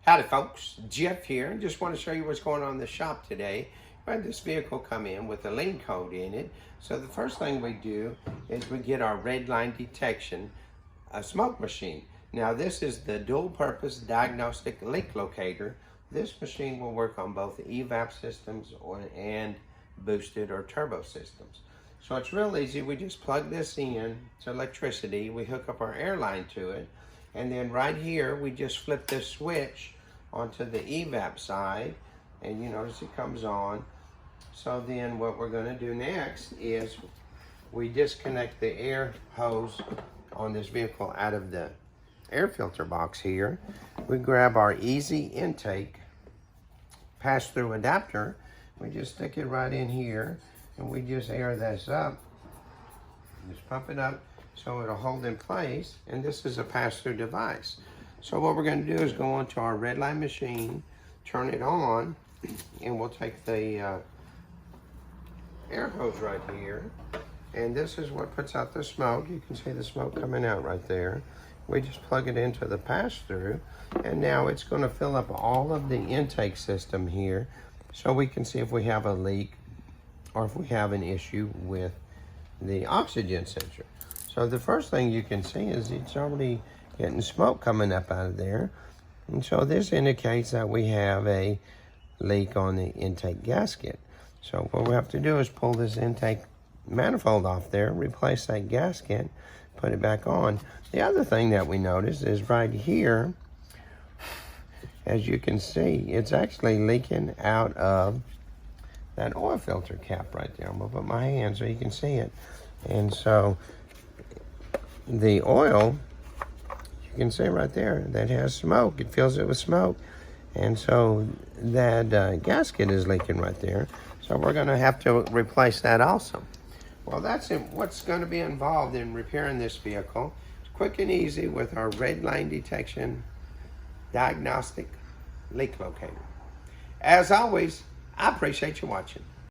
Howdy folks, Jeff here. Just want to show you what's going on in the shop today. We had this vehicle come in with a lien code in it. So the first thing we do is we get our Redline Detection smoke machine. Now this is the dual purpose diagnostic leak locator. This machine will work on both evap systems and boosted or turbo systems. So it's real easy. We just plug this in to electricity. We hook up our air line to it. And then right here, we just flip this switch onto the evap side, and you notice it comes on. So then what we're gonna do next is we disconnect the air hose on this vehicle out of the air filter box here. We grab our easy intake pass-through adapter. We just stick it right in here, and we just air this up. Just pump it up so it'll hold in place, and this is a pass-through device. So what we're going to do is go onto our Redline machine, turn it on, and we'll take the air hose right here, and this is what puts out the smoke. You can see the smoke coming out right there. We just plug it into the pass-through, and now it's going to fill up all of the intake system here, so we can see if we have a leak or if we have an issue with the oxygen sensor. So the first thing you can see is it's already getting smoke coming up out of there. And so this indicates that we have a leak on the intake gasket. So what we have to do is pull this intake manifold off there, replace that gasket, put it back on. The other thing that we notice is right here, as you can see, it's actually leaking out of that oil filter cap right there. I'm gonna put my hand so you can see it. And so the oil, you can see right there, that has smoke. It fills it with smoke. And so that gasket is leaking right there. So we're gonna have to replace that also. Well, that's what's gonna be involved in repairing this vehicle. It's quick and easy with our Redline Detection Diagnostic Leak Locator. As always, I appreciate you watching.